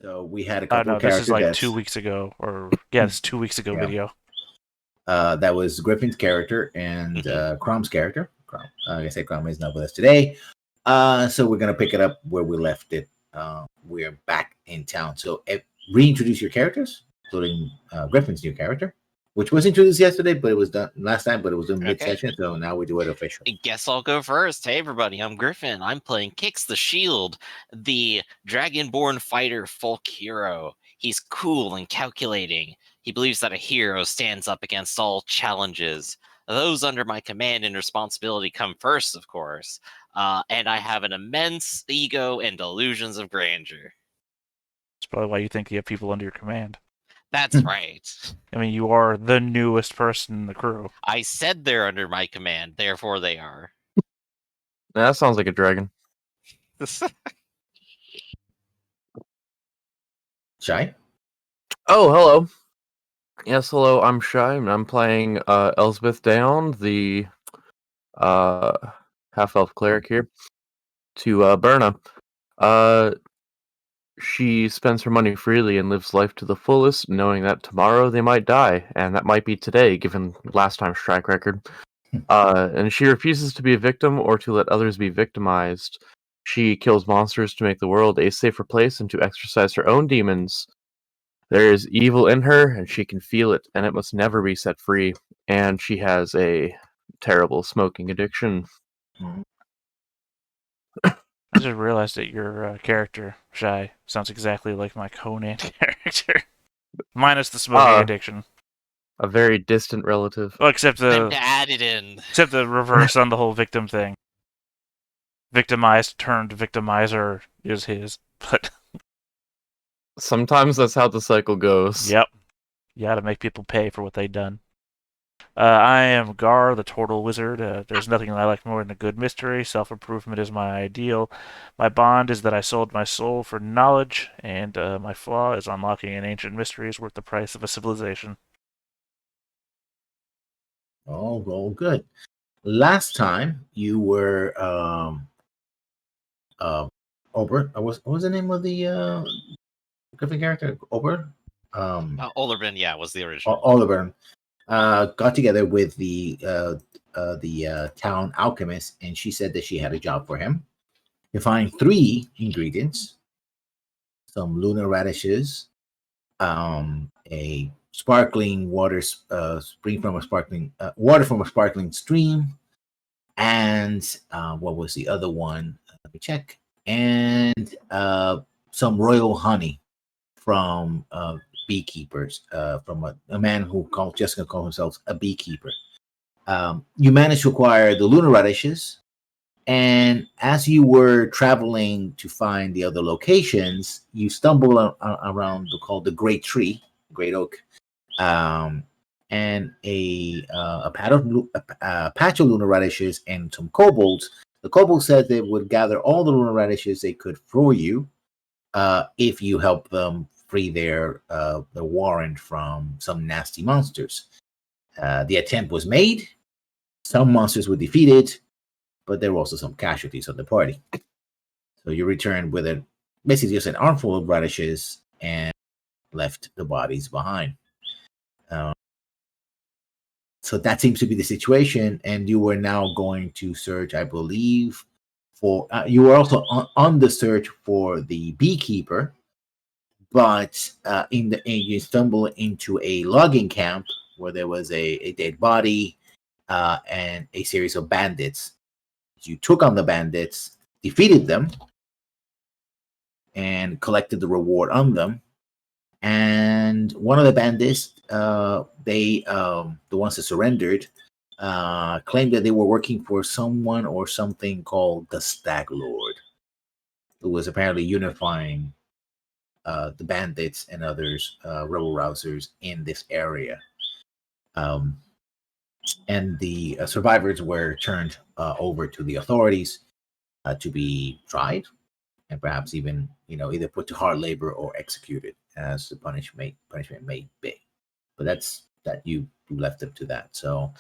So we had a couple No, of this is characters like that's 2 weeks ago, or yeah, it's 2 weeks ago yeah. video. That was Griffin's character and Crom's character. Like I said, Crom is not with us today. So we're gonna pick it up where we left it. We're back in town. So reintroduce your characters, including Griffin's new character, which was introduced yesterday, but it was done last time, but it was done mid-session. So now we do it officially. I guess I'll go first. Hey everybody, I'm Griffin. I'm playing Kix the Shield, the Dragonborn fighter folk hero. He's cool and calculating. He believes that a hero stands up against all challenges. Those under my command and responsibility come first, of course. And I have an immense ego and delusions of grandeur. That's probably why you think you have people under your command. That's right. I mean, you are the newest person in the crew. I said they're under my command, therefore they are. That sounds like a dragon. Shy? Oh, hello. Yes, hello, I'm Shy, and I'm playing Elspeth Dawn, the half-elf cleric here, to Berna. She spends her money freely and lives life to the fullest, knowing that tomorrow they might die, and that might be today, given last time's track record. And she refuses to be a victim or to let others be victimized. She kills monsters to make the world a safer place and to exercise her own demons. There is evil in her, and she can feel it, and it must never be set free. And she has a terrible smoking addiction. I just realized that your character, Shy, sounds exactly like my Conan character. Minus the smoking addiction. A very distant relative. Well, except the add it in. Except the reverse on the whole victim thing. Victimized turned victimizer is his, but sometimes that's how the cycle goes. Yep. You gotta make people pay for what they've done. I am Gar, the Turtle Wizard. There's nothing I like more than a good mystery. Self-improvement is my ideal. My bond is that I sold my soul for knowledge, and my flaw is unlocking an ancient mystery is worth the price of a civilization. Oh, good. Last time you were Ober. What was the name of the Griffin character? Ober? Olderburn, yeah, was the original. Olderburn. Got together with the town alchemist, and she said that she had a job for him to find 3 ingredients: some lunar radishes, a sparkling water spring from a sparkling water from a sparkling stream, and what was the other one? Let me check. And some royal honey from beekeepers, from a man who called himself a beekeeper. You managed to acquire the lunar radishes, and as you were traveling to find the other locations, you stumbled around the Great Tree, Great Oak, and a patch of lunar radishes and some kobolds. The kobolds said they would gather all the lunar radishes they could for you if you help them free their warrant from some nasty monsters. The attempt was made. Some monsters were defeated, but there were also some casualties on the party. So you returned with basically just an armful of radishes and left the bodies behind. So that seems to be the situation, and you were now going to search, I believe, for. You were also on the search for the beekeeper, but you stumble into a logging camp where there was a dead body and a series of bandits. You took on the bandits, defeated them, and collected the reward on them. And one of the bandits, the ones that surrendered, claimed that they were working for someone or something called the Stag Lord, who was apparently unifying the bandits and others, rebel rousers in this area. And the survivors were turned over to the authorities to be tried and perhaps even, either put to hard labor or executed as the punishment may be. But that's that you left them to that. So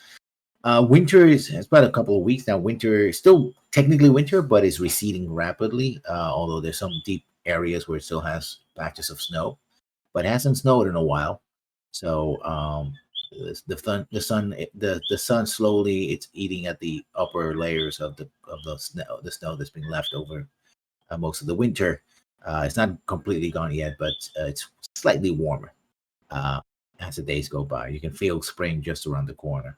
winter it's about a couple of weeks now. Winter is still technically winter, but is receding rapidly. Although there's some deep areas where it still has patches of snow, but it hasn't snowed in a while. So the sun slowly it's eating at the upper layers of the snow that's been left over most of the winter. It's not completely gone yet, but it's slightly warmer as the days go by. You can feel spring just around the corner.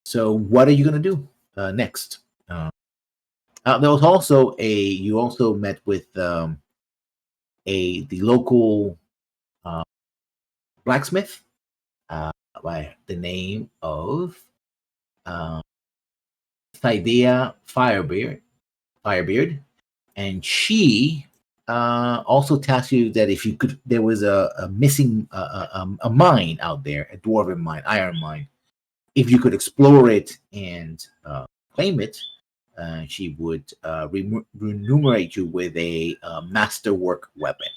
So what are you going to do next? There was also you also met with the local blacksmith by the name of Thydea Firebeard, and she also tasked you that if you could, there was a missing a mine out there, a dwarven mine, iron mine. If you could explore it and claim it, she would remunerate you with a masterwork weapon,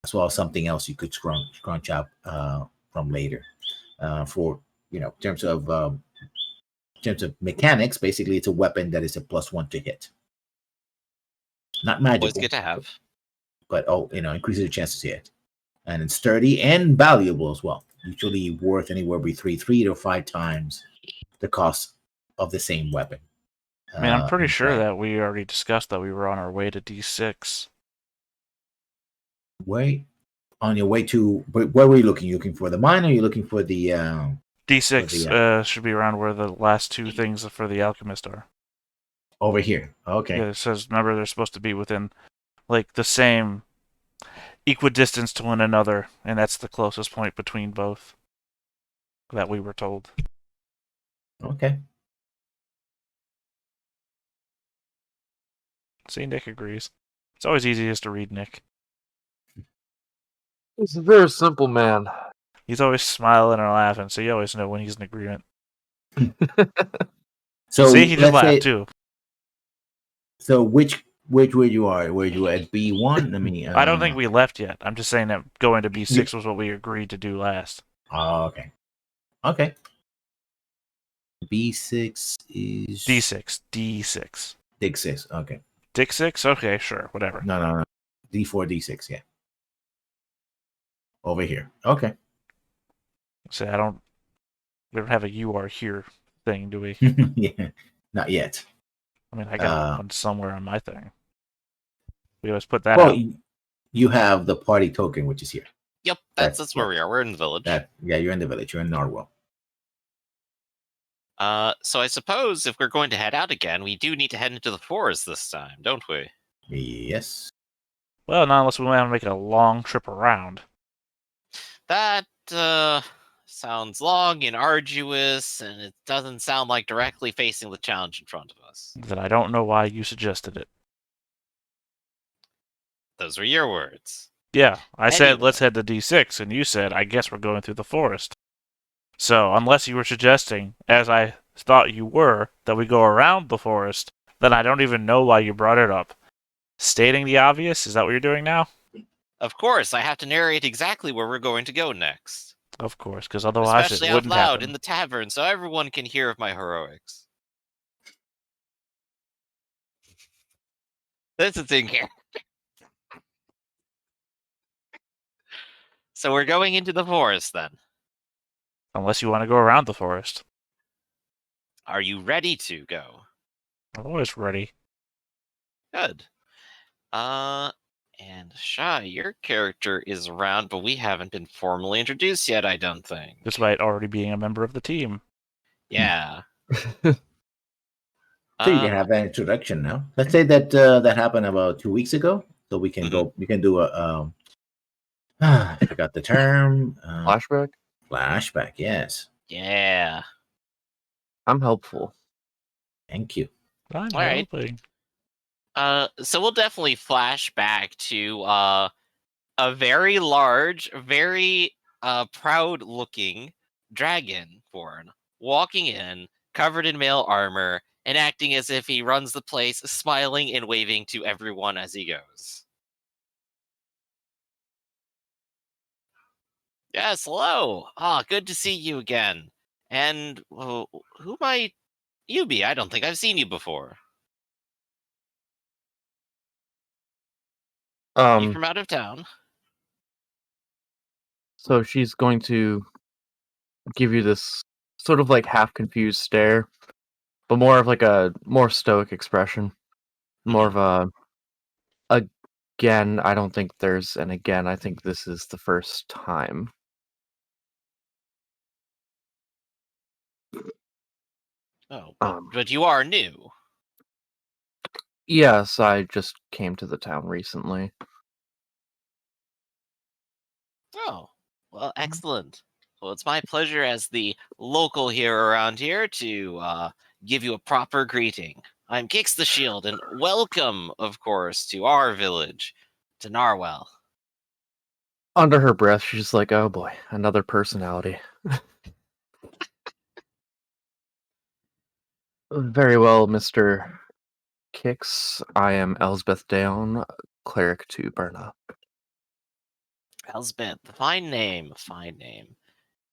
as well as something else you could scrunch up from later. For in terms of mechanics, basically it's a weapon that is a +1 to hit. Not magical. Always good to have. But increases the chances to hit. And it's sturdy and valuable as well. Usually worth anywhere between 3 to 5 times the cost of the same weapon. I mean, I'm pretty sure that we already discussed that we were on our way to D6. Wait, on your way to where were you looking? You looking for the mine, or are you looking for the D6 should be around where the last 2 things for the alchemist are. Over here. Okay. Yeah, it says, remember, they're supposed to be within like the same equidistance to one another, and that's the closest point between both that we were told. Okay. See, Nick agrees. It's always easiest to read Nick. He's a very simple man. He's always smiling or laughing, so you always know when he's in agreement. So see, he just laughed too. So which where you are? Where you at B1? I mean, I don't think we left yet. I'm just saying that going to B6 was what we agreed to do last. Oh, okay. Okay. B6 is D6. D6. Dig 6. Okay. Dig 6? Okay, sure, whatever. No. D4, D6. Yeah. Over here. Okay. See, we don't have a "you are here" thing, do we? Yeah. Not yet. I mean, I got one somewhere on my thing. We always put that Well, out. you have the party token, which is here. Yep, that's where we are. We're in the village. Yeah, you're in the village. You're in Narwhal. So I suppose if we're going to head out again, we do need to head into the forest this time, don't we? Yes. Well, not unless we want to make a long trip around. That sounds long and arduous, and it doesn't sound like directly facing the challenge in front of us. Then I don't know why you suggested it. Those were your words. Yeah, I said Anyway. let's head to D6, and you said I guess we're going through the forest. So unless you were suggesting, as I thought you were, that we go around the forest, then I don't even know why you brought it up. Stating the obvious, is that what you're doing now? Of course, I have to narrate exactly where we're going to go next. Of course, because otherwise Especially it out wouldn't loud happen. in the tavern, so everyone can hear of my heroics. This is in here. So we're going into the forest then. Unless you want to go around the forest. Are you ready to go? I'm always ready. Good. And Shy, your character is around, but we haven't been formally introduced yet, I don't think. Despite already being a member of the team. Yeah. So you can have an introduction now. Let's say that that happened about 2 weeks ago, so we can go. We can do a. I forgot the term. Flashback? Flashback. Yes. Yeah. I'm helpful. Thank you. I'm All right. helping. So we'll definitely flash back to a very large, very proud-looking dragonborn walking in, covered in mail armor, and acting as if he runs the place, smiling and waving to everyone as he goes. Yes, hello. Good to see you again. And who might you be? I don't think I've seen you before. You from out of town? So she's going to give you this sort of like half confused stare, but more of like a more stoic expression. More of a again, I don't think there's an again, I think this is the first time. Oh, but you are new. Yes, I just came to the town recently. Oh, well, excellent. Well, it's my pleasure as the local here around here to give you a proper greeting. I'm Kix the Shield, and welcome, of course, to our village, to Narwhal. Under her breath, she's like, oh boy, another personality. Very well, Mr. Kix. I am Elsbeth Daon, cleric to Berna. Elspeth, fine name, fine name.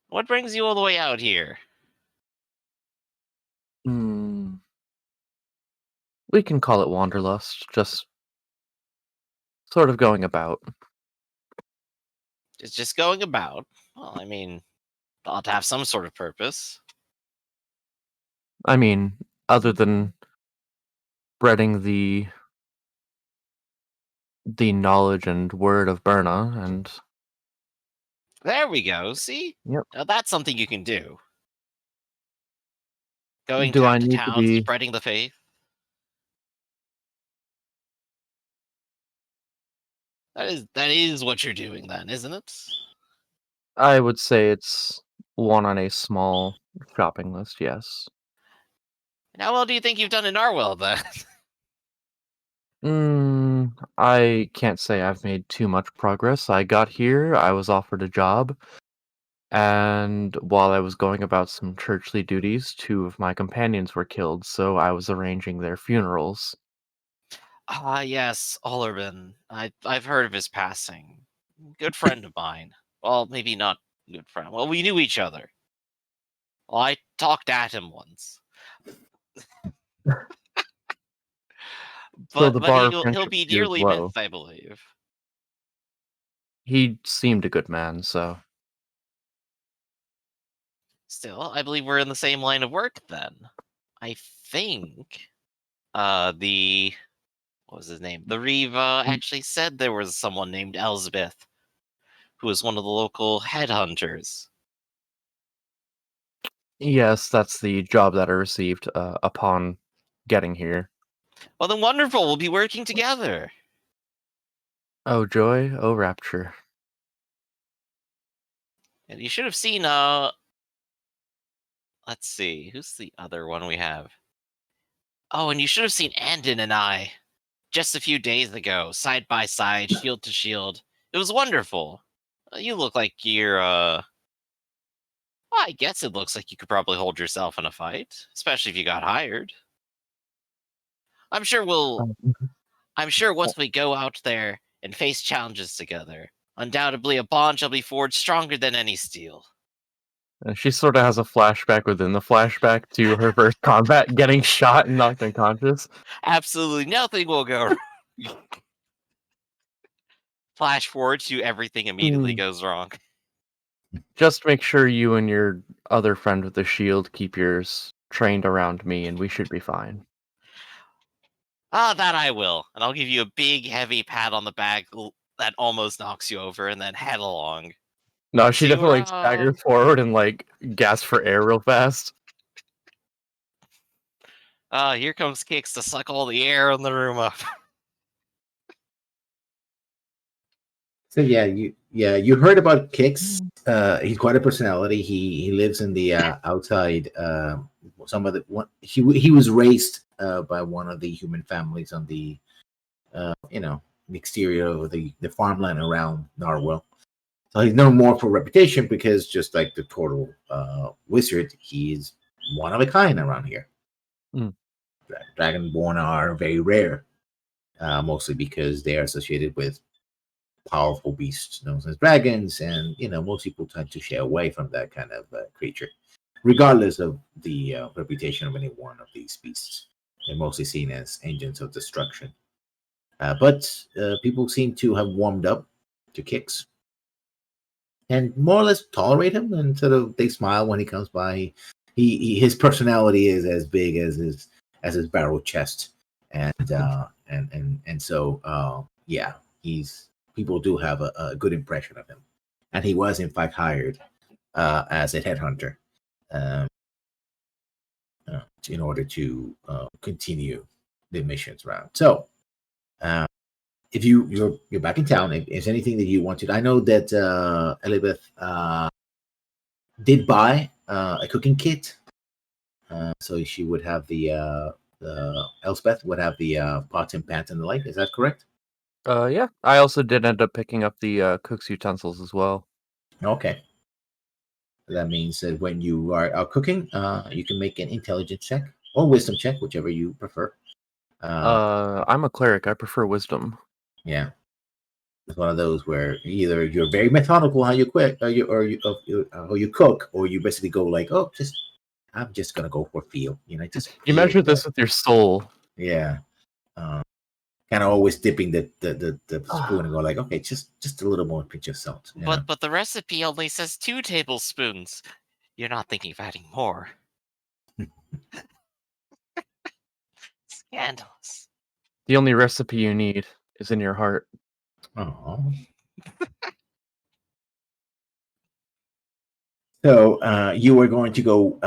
What brings you all the way out here? We can call it wanderlust, just sort of going about. It's just going about. Well, I mean, ought to have some sort of purpose. I mean, other than spreading the knowledge and word of Berna, and There we go, see? Yep. Now that's something you can do. Going Do I town to need to town, be- spreading the faith. That is what you're doing then, isn't it? I would say it's one on a small shopping list, yes. And how well do you think you've done in Narwhal then? I can't say I've made too much progress. I got here, I was offered a job, and while I was going about some churchly duties, 2 of my companions were killed, so I was arranging their funerals. Ah, yes, Ollerman. I've heard of his passing. Good friend of mine. Well, maybe not good friend. Well, we knew each other. Well, I talked at him once. So the bar of he'll friendship be here is dearly low. missed, I believe. He seemed a good man, so Still, I believe we're in the same line of work then. I think the what was his name? The Riva actually said there was someone named Elsbeth who was one of the local headhunters. yes, that's the job that I received upon getting here. Well then wonderful, we'll be working together. Oh joy, oh rapture. And you should have seen let's see, who's the other one we have? Oh, and you should have seen Andon and I just a few days ago, side by side, shield to shield. It was wonderful. You look like you're well, I guess it looks like you could probably hold yourself in a fight, especially if you got hired. I'm sure once we go out there and face challenges together, undoubtedly a bond shall be forged stronger than any steel. She sort of has a flashback within the flashback to her first combat, getting shot and knocked unconscious. Absolutely nothing will go wrong. Flash forward to everything immediately goes wrong. Just make sure you and your other friend with the shield keep yours trained around me, and we should be fine. Ah, that I will. And I'll give you a big, heavy pat on the back that almost knocks you over and then head along. No, she See you definitely around. staggers forward and like gasps for air real fast. Here comes Kix to suck all the air in the room up. So you heard about Kix. He's quite a personality. He lives in the outside. Some of the one he was raised by one of the human families on the the exterior of the farmland around Narwhal. So he's known more for reputation because just like the total wizard, he's one of a kind around here. Mm. Dragonborn are very rare, mostly because they are associated with powerful beasts known as dragons, and most people tend to shy away from that kind of creature, regardless of the reputation of any one of these beasts. They're mostly seen as engines of destruction. But people seem to have warmed up to Kix and more or less tolerate him, and sort of they smile when he comes by. His personality is as big as his barrel chest, and so yeah, people do have a good impression of him, and he was in fact hired as a headhunter in order to continue the missions round. So if you're back in town, if there's anything that you wanted, I know that Elizabeth did buy a cooking kit, so she would have the Elspeth would have the pots and pans and the like. Is that correct? Yeah. I also did end up picking up the cook's utensils as well. Okay. That means that when you are out cooking, you can make an intelligence check or wisdom check, whichever you prefer. I'm a cleric. I prefer wisdom. Yeah, it's one of those where either you're very methodical how you cook, or you cook, or you basically go like, oh, I'm just gonna go for feel. Just You feel measure good. this with your soul. Yeah, kind of always dipping the spoon and go like, okay, just a little more pinch of salt. But the recipe only says 2 tablespoons. You're not thinking of adding more. Scandalous. The only recipe you need is in your heart. Oh. So you were going to go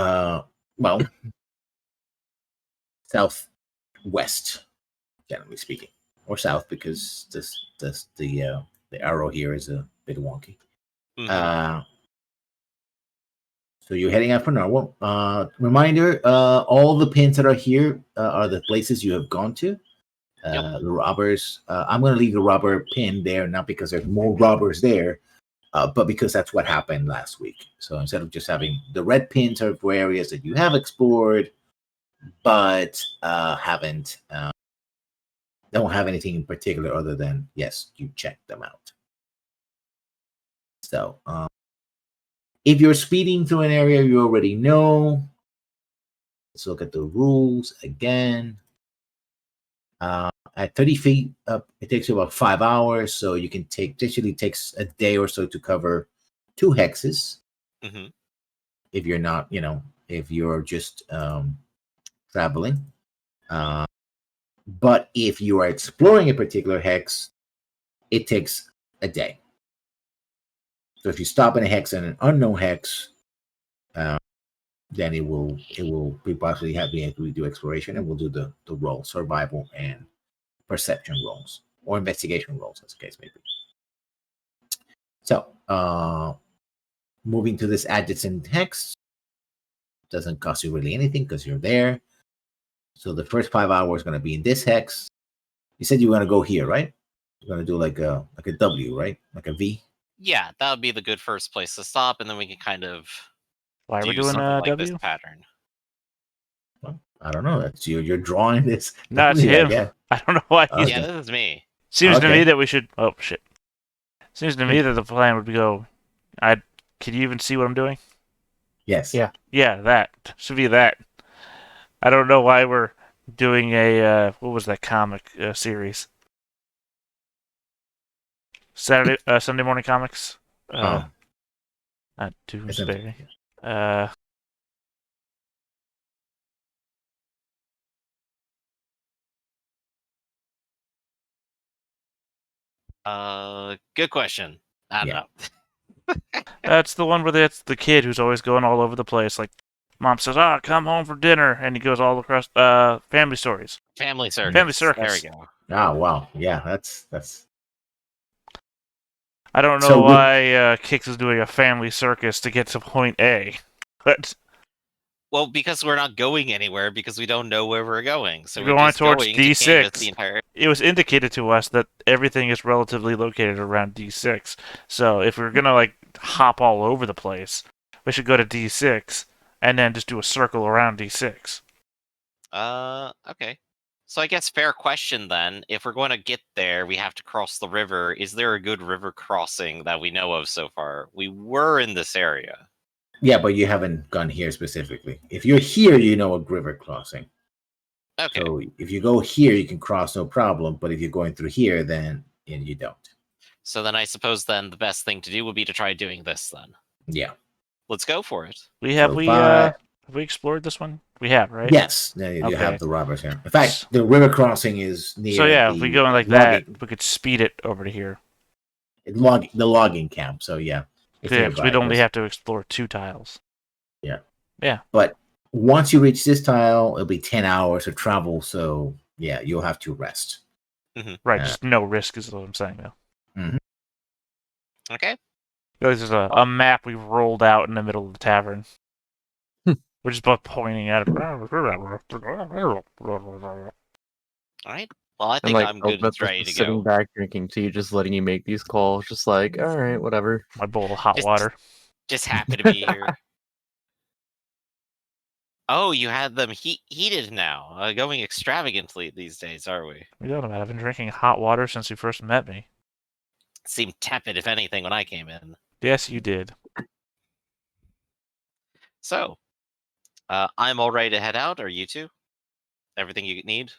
southwest, generally speaking, or south, because the arrow here is a bit wonky. Mhm. So you're heading out for Norwell. Reminder: all the pins that are here are the places you have gone to. The robbers. I'm going to leave the robber pin there, not because there's more robbers there, but because that's what happened last week. So instead of just having the red pins are for areas that you have explored, but don't have anything in particular other than, yes, you checked them out. So if you're speeding through an area you already know, let's look at the rules again. At 30 feet up, it takes you about 5 hours, so you can usually takes a day or so to cover 2 hexes. Mm-hmm. If you're not, if you're just traveling. But if you are exploring a particular hex, it takes a day. So if you stop in a hex and an unknown hex, then it will be possibly having to do exploration, and we'll do the roll, survival and perception rolls, or investigation rolls, as the case may be. So moving to this adjacent hex doesn't cost you really anything because you're there. So the first 5 hours is going to be in this hex. You said you were going to go here, right? You're going to do like a W, right? Like a V. Yeah, that would be the good first place to stop, and then we can kind of Why are we do doing something like W? this pattern. Well, I don't know. That's you're drawing this. No, it's W, him. I guess. I don't know why he's. Okay. Yeah, this is me. Seems to Okay. me that we should. Oh shit! Seems to me that the plan would be go. Can you even see what I'm doing? Yes. Yeah. Yeah, that should be that. I don't know why we're doing a what was that comic series? Sunday morning comics. Oh. Not Doomsday. Good question. I don't Yeah. know. That's the one where that's the kid who's always going all over the place. Like, mom says, come home for dinner," and he goes all across family stories. Family circus. Family circus. There we go. Oh wow. Yeah, that's. I don't know So why Kix is doing a family circus to get to point A, but Well, because we're not going anywhere because we don't know where we're going. So We're we're going just towards going to D6. canvas the entire. it was indicated to us that everything is relatively located around D6. So if we're gonna like hop all over the place, we should go to D6 and then just do a circle around D6. Okay. So I guess fair question then. If we're going to get there, we have to cross the river. Is there a good river crossing that we know of so far? We were in this area. Yeah, but you haven't gone here specifically. If you're here, you know a river crossing. Okay. So if you go here, you can cross no problem. But if you're going through here, then you don't. So then I suppose then the best thing to do would be to try doing this then. Yeah. Let's go for it. Have we explored this one? We have, right? Yes. Then you Okay. have the robbers here. In fact, the river crossing is near. So yeah, the if we go in like logging, that, we could speed it over to here. the logging camp. So yeah. it's Yeah, because nearby, we'd only because- have to explore 2 tiles. But once you reach this tile, it'll be 10 hours of travel. So yeah, you'll have to rest. Right, Yeah. just no risk is what I'm saying, though. Okay. This is a map we've rolled out in the middle of the tavern. We're just both pointing at it. All right. Well, I And think like I'm good and Elspeth ready is to sitting go. back drinking tea, just letting you make these calls, just like, all right, whatever. My bowl of hot Just- water. Just happy to be here. Oh, you had them heated now. Going extravagantly these days, are we? We don't know. I've been drinking hot water since you first met me. Seemed tepid, if anything, when I came in. Yes, you did. So, I'm all ready to head out. Are you two? Everything you need?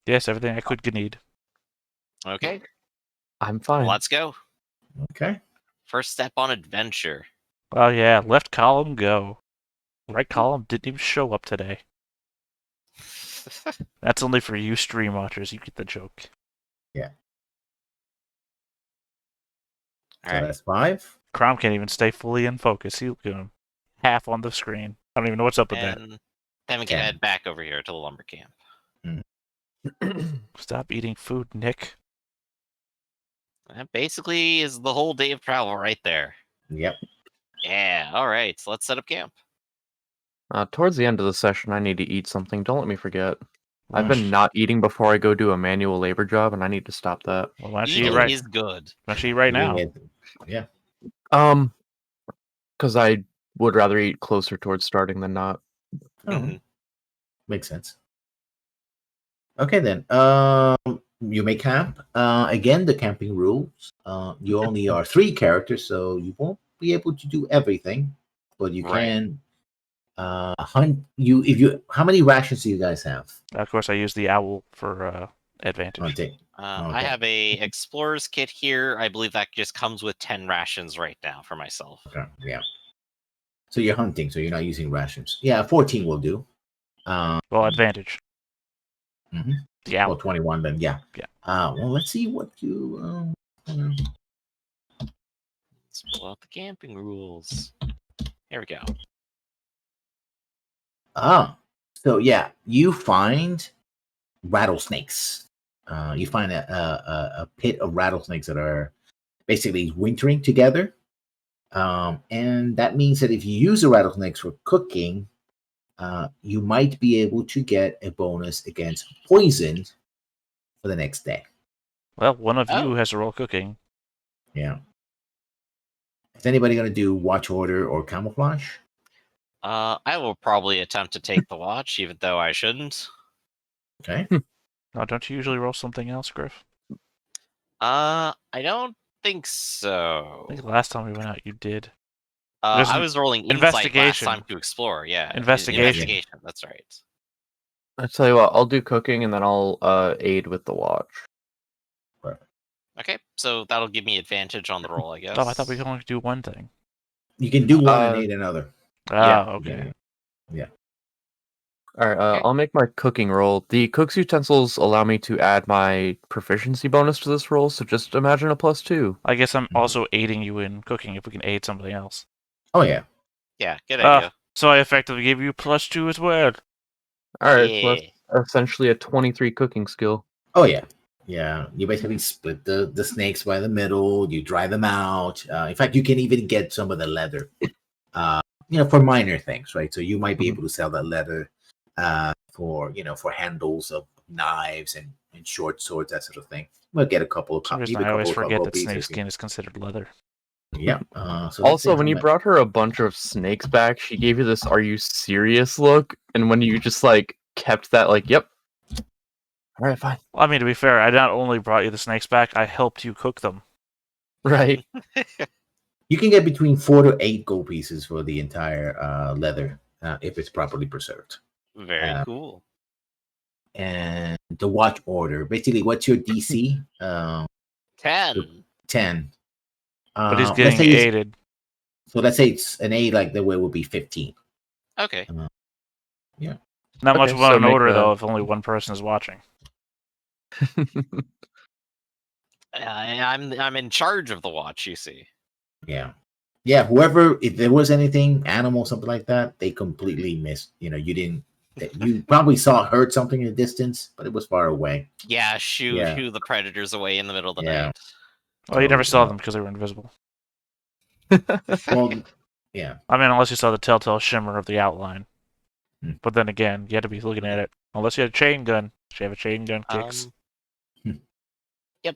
Yes, everything I could need. Okay, I'm fine. let's go. Okay. First step on adventure. Well, yeah, left column, go. Right column didn't even show up today. That's only for you stream watchers. You get the joke. All So right. that's 5. Crom can't even stay fully in focus. He'll go half on the screen. I don't even know what's up with that. And then we can Okay. head back over here to the lumber camp. Stop eating food, Nick. That basically is the whole day of travel right there. Yep. Yeah, all right. So let's set up camp. Towards the end of the session, I need to eat something. Don't let me forget. I've Well, been not eating before I go do a manual labor job, and I need to stop that. Well, why don't you eat Eating right? is good. Why don't you eat right now? Yeah. Because I would rather eat closer towards starting than not. Oh, Mhm. makes sense. Okay then. You may camp. Again, the camping rules. You only are 3 characters, so you won't be able to do everything, but you Right. can hunt. How many rations do you guys have? Of course, I use the owl for advantage. Hunting. I Okay. have a explorer's kit here. I believe that just comes with 10 rations right now for myself. Okay. Yeah. So you're hunting, so you're not using rations. Yeah, 14 will do. Well, advantage. Mhm. The owl. Well, 21 then. Yeah. Yeah. Well, let's see what you. Let's pull out the camping rules. Here we go. So yeah, you find rattlesnakes. You find a pit of rattlesnakes that are basically wintering together. And that means that if you use the rattlesnakes for cooking, you might be able to get a bonus against poison for the next day. Well, one of you Oh. has to roll cooking. Yeah. Is anybody going to do watch order or camouflage? I will probably attempt to take the watch, even though I shouldn't. Okay. No, don't you usually roll something else, Griff? I don't think I so. think last time we went out, you did. I was rolling insight last investigation. time to explore. Yeah, Investigation. Investigation. That's right. I tell you what, I'll do cooking and then I'll aid with the watch. Okay, so that'll give me advantage on the roll, I guess. Oh, I thought we could only do one thing. You can do one and Uh, aid another. Oh, Yeah. okay. All right, Okay. I'll make my cooking roll. The cook's utensils allow me to add my proficiency bonus to this roll, so just imagine a +2. I guess I'm also aiding you in cooking if we can aid somebody else. Oh yeah. Yeah, good Ah. idea. So I effectively gave you +2 as well. All right, Yeah. plus essentially a 23 cooking skill. Oh yeah. Yeah. You basically split the snakes by the middle. You dry them out. In fact, you can even get some of the leather. For minor things, right? So you might be able to sell that leather for handles of knives and short swords, that sort of thing. We'll get a couple of For some copies. reason, I always forget that snakeskin is considered leather. Yeah. So let's Also, see when how you much- brought her a bunch of snakes back, she gave you this "Are you serious?" look, and when you just kept that, yep. All right, fine. Well, I mean, to be fair, I not only brought you the snakes back, I helped you cook them. Right. you can get between 4 to 8 gold pieces for the entire leather if it's properly preserved. Very Uh, cool. and the watch order. Basically, what's your DC? 10. 10. But he's let's getting say it's- aided. So let's say it's an A, like the way would be 15. Okay. Not much Okay, of so an make order a- though if only one person is watching. I'm in charge of the watch, you see. Yeah. Yeah. Whoever, if there was anything, animal, something like that, they completely missed. You didn't, you probably heard something in the distance, but it was far away. Yeah, shoo Yeah. the predators away in the middle of the Yeah. night. Well, you never So, saw them because they were invisible. Well, yeah. I mean, unless you saw the telltale shimmer of the outline. Hmm. But then again, you had to be looking at it. Unless you had a chain gun. Should you have a chain gun, Kicks? Yep.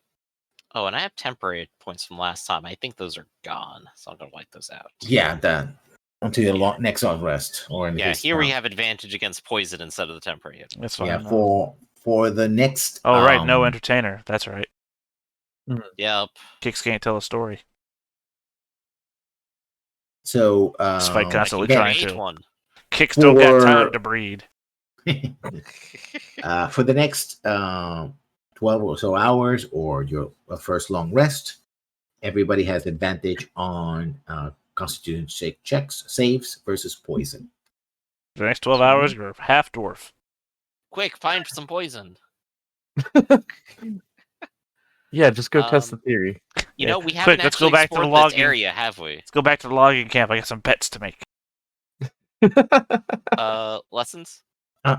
Oh, and I have temporary points from last time. I think those are gone, so I'm gonna wipe those out. Yeah. Done. Until your next long rest. Or in Yeah, case, here we have advantage against poison instead of the temporary. That's fine. Yeah. no. For the next. Oh, right. No entertainer. That's right. Yep. Kicks can't tell a story. So. Despite I constantly can trying create to. one. Kicks don't got time For- to breed. For the next 12 or so hours or your first long rest, everybody has advantage on constitution checks, saves versus poison. The next 12 hours, you're half dwarf. Quick, find some poison. Yeah, just go test the theory. You Yeah. know, we Quick, haven't let's go actually back to the explored this logging. area, have we? Let's go back to the logging camp. I got some bets to make. Lessons?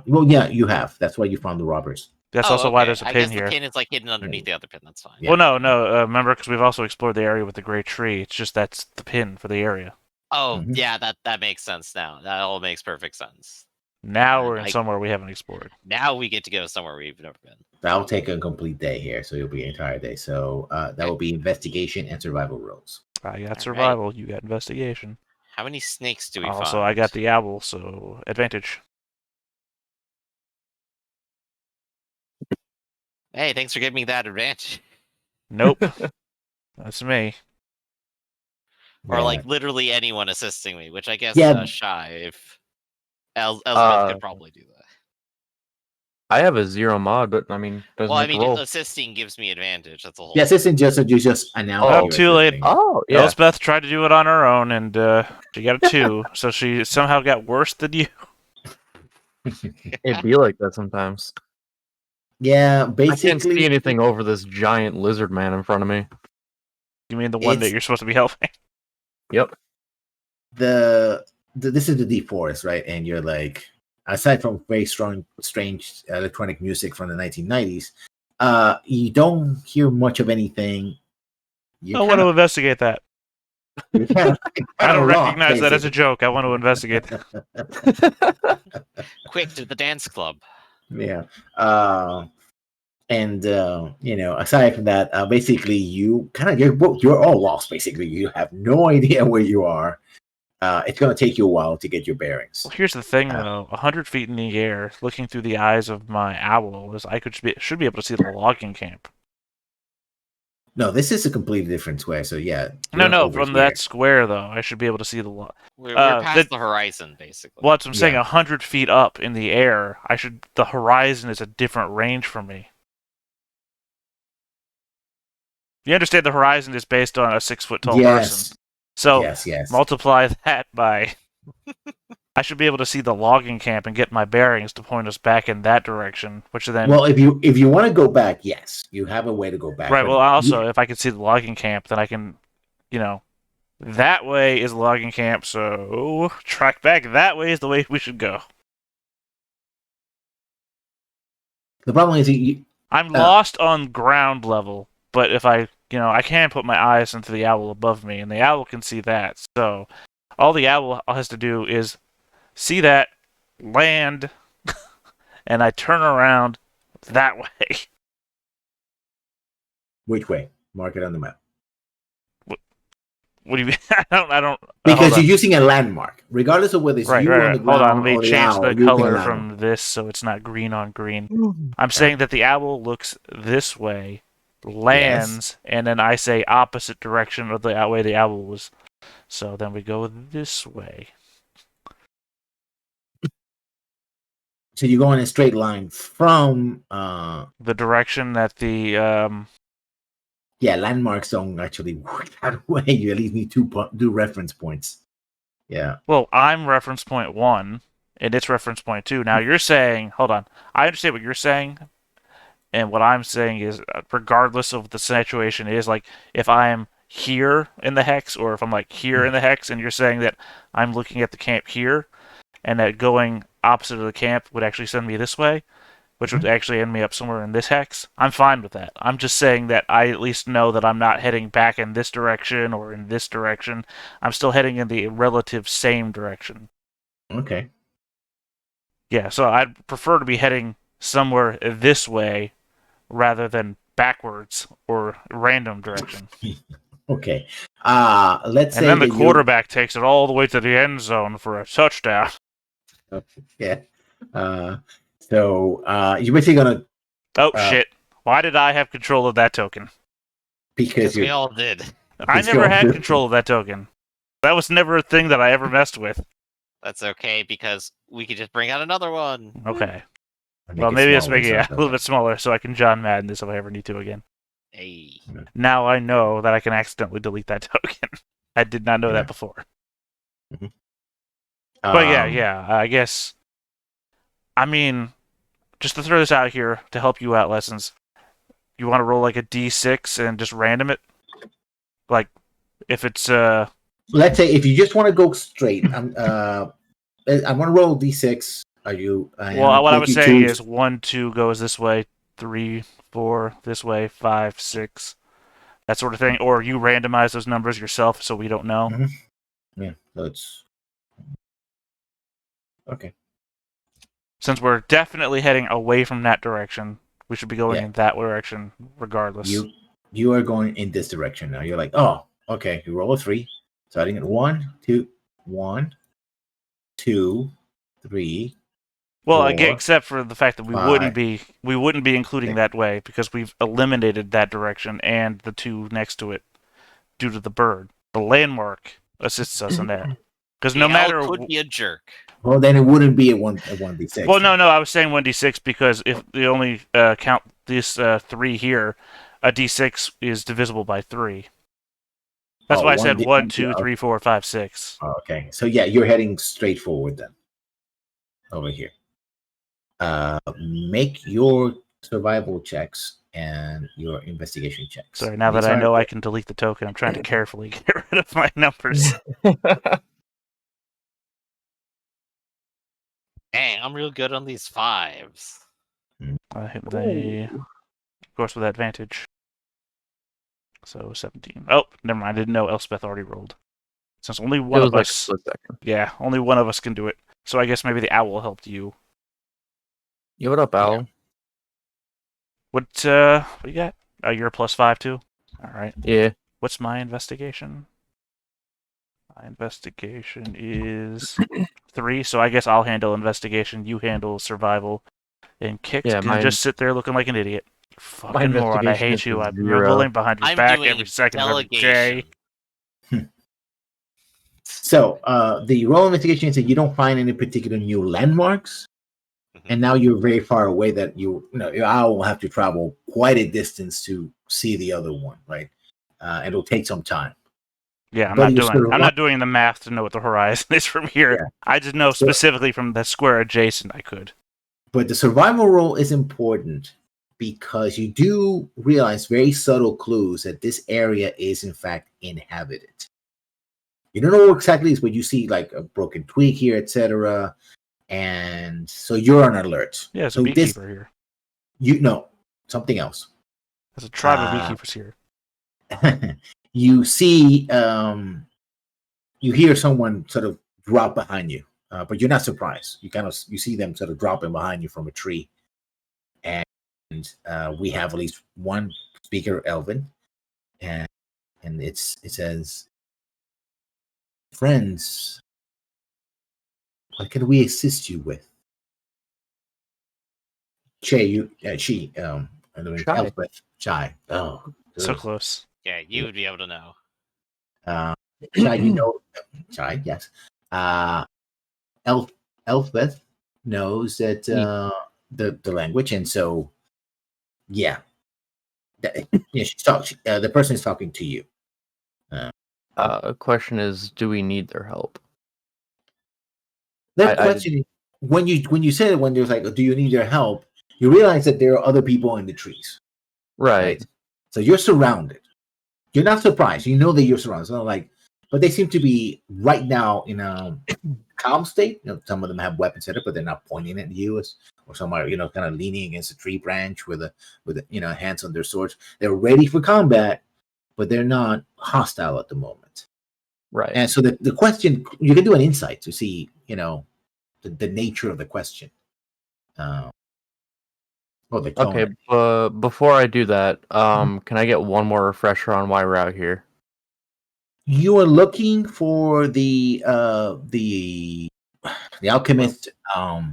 Well, yeah, you have. That's why you found the robbers. That's Oh, also why okay. there's a I pin guess here. the pin is like hidden underneath the other pin. That's fine. Yeah. Well, no. Remember, because we've also explored the area with the great tree. It's just that's the pin for the area. Oh, Mhm. yeah, that makes sense now. That all makes perfect sense. Now And we're in somewhere we haven't explored. Now we get to go somewhere we've never been. That'll take a complete day here, so it'll be an entire day. So that will be investigation and survival rolls. I got Alright. survival. You got investigation. How many snakes do we Also, find? I got the owl, so advantage. Hey, thanks for giving me that advantage. Nope. That's me. Or Yeah. like literally anyone assisting me, which I guess Yeah. Shy, if Elizabeth could probably do that. I have a 0 mod, but I mean, doesn't Well, I make mean, the roll. assisting gives me advantage. That's a whole. Yeah, assistant you just announced. Oh, you're too late. assisting. Oh, yeah. Elspeth tried to do it on her own, and she got a 2, so she somehow got worse than you. It'd be like that sometimes. Yeah, I basically. can't see anything over this giant lizard man in front of me. You mean the one that It's- you're supposed to be helping? Yep. This is the deep forest, right? And you're like, aside from very strange electronic music from the 1990s, you don't hear much of anything. I want to investigate that. I don't recognize that as a joke. I want to investigate that. Quick to the dance club. Yeah. And aside from that, basically you're all lost. Basically, you have no idea where you are. It's going to take you a while to get your bearings. Well, here's the thing, though. 100 feet in the air, looking through the eyes of my owl, is I should be able to see the logging camp. No, this is a completely different square. So yeah. No, you're over from here. that square, though, I should be able to see the log. We're past the- the horizon, basically. Well, that's what I'm saying. Yeah. 100 feet up in the air, the horizon is a different range for me. You understand the horizon is based on a 6-foot-tall person. Yes. So Yes. multiply that by. I should be able to see the logging camp and get my bearings to point us back in that direction, which then. Well, if you want to go back, yes, you have a way to go back. Right. but Well, also, if I can see the logging camp, then I can, that way is the logging camp. So track back that way is the way we should go. the problem is I'm lost on ground level, but if I can put my eyes into the owl above me, and the owl can see that. So all the owl has to do is see that, land, and I turn around that way. which way? Mark it on the map. What do you mean? I don't. Because you're using a landmark, regardless of whether it's Right. you on the Hold ground on, let or me the change owl, the you can color allow from this so it's not green on green. I'm saying that the owl looks this way, lands, and then I say opposite direction of the way the owl was. So then we go this way. So you go in a straight line from The direction that the landmarks don't actually work that way. You at least need two reference points. Yeah. well, I'm reference point 1, and it's reference point 2. Now you're saying, hold on, I understand what you're saying, and what I'm saying is, regardless of the situation, is like if I'm here in the hex, or if I'm like here in the hex, and you're saying that I'm looking at the camp here, and that going opposite of the camp would actually send me this way, which would actually end me up somewhere in this hex, I'm fine with that. I'm just saying that I at least know that I'm not heading back in this direction or in this direction. I'm still heading in the relative same direction. Okay. Yeah, so I'd prefer to be heading somewhere this way rather than backwards or random direction. Okay. Let's say And then the that quarterback takes it all the way to the end zone for a touchdown. Yeah. So you're basically gonna Oh, shit. Why did I have control of that token? because we you're all did. I It's never going had through. control of that token. That was never a thing that I ever messed with. That's okay because we could just bring out another one. Okay. make Well, it maybe let's smaller, make it so a it's little okay. bit smaller so I can John Madden this if I ever need to again. Hey. Now I know that I can accidentally delete that token. I did not know Yeah. that before. Mhm. But yeah, I guess. I mean, just to throw this out here to help you out, Lessons, you want to roll like a d6 and just random it? Like, if it's. Let's say if you just want to go straight, I'm going to roll d6. Are you? Well, what I let was you saying choose. is 1, 2 goes this way, 3, 4 this way, 5, 6, that sort of thing. Or you randomize those numbers yourself so we don't know. Mhm. Yeah, so it's okay. Since we're definitely heading away from that direction, we should be going Yeah. in that direction regardless. You are going in this direction now. You're like, oh, okay. You roll a 3, starting at 1, 2, 1, 2, 3. Well, 4, again, except for the fact that we 5, wouldn't be including 6. that way because we've eliminated that direction and the 2 next to it due to the bird. The landmark assists us in that. Because no The matter. owl could be a jerk. Well, then it wouldn't be a 1d6. Well, no, I was saying 1d6 because if you only count these 3 here, a d6 is divisible by 3. That's why I said 1, 2, 3, 4, 5, 6. Okay, so yeah, you're heading straight forward then. Over here. Make your survival checks and your investigation checks. Sorry, now that I know I can delete the token, I'm trying to carefully get rid of my numbers. Dang, I'm real good on these 5s. I hit of course, with advantage. So 17. Oh, never mind. I didn't know Elspeth already rolled. Since only one of like us. a split second. Yeah, only one of us can do it. So I guess maybe the owl helped you. Yeah, what up, Al? What you got? Oh, you're a +5 too? Alright. Yeah. What's my investigation? My investigation is 3, so I guess I'll handle investigation, you handle survival, and Kix can just sit there looking like an idiot. Fucking moron, I hate you. I'm mumbling behind your back every second of every day. So the roll investigation said you don't find any particular new landmarks, and now you're very far away that your owl will have to travel quite a distance to see the other one, right? It'll take some time. Yeah, I'm not doing the math to know what the horizon is from here. Yeah. I just know specifically from the square adjacent I could. But the survival roll is important because you do realize very subtle clues that this area is in fact inhabited. You don't know what exactly is, but you see like a broken twig here, etc. And so you're on alert. Yeah, there's so a beekeeper here. You know something else. There's a tribe of beekeepers here. You see, you hear someone sort of drop behind you, but you're not surprised. You see them sort of dropping behind you from a tree, and we have at least one speaker, Elvin, and it says, "Friends, what can we assist you with?" Elspeth, Chai. Oh, so close. Yeah, you would be able to know. Chai, Chai, yes. Elspeth, knows that the language, and so yeah, the person is talking to you. Question is, do we need their help? The question when you said it, when there's like, do you need their help? You realize that there are other people in the trees, Right. So you're surrounded. You're not surprised. You know that you're surrounded. So but they seem to be right now in a calm state. Some of them have weapons set up, but they're not pointing at you, or some are, kind of leaning against a tree branch with hands on their swords. They're ready for combat, but they're not hostile at the moment. Right. And so the question, you can do an insight to see, the nature of the question. Okay, but before I do that, can I get one more refresher on why we're out here? You are looking for the alchemist. The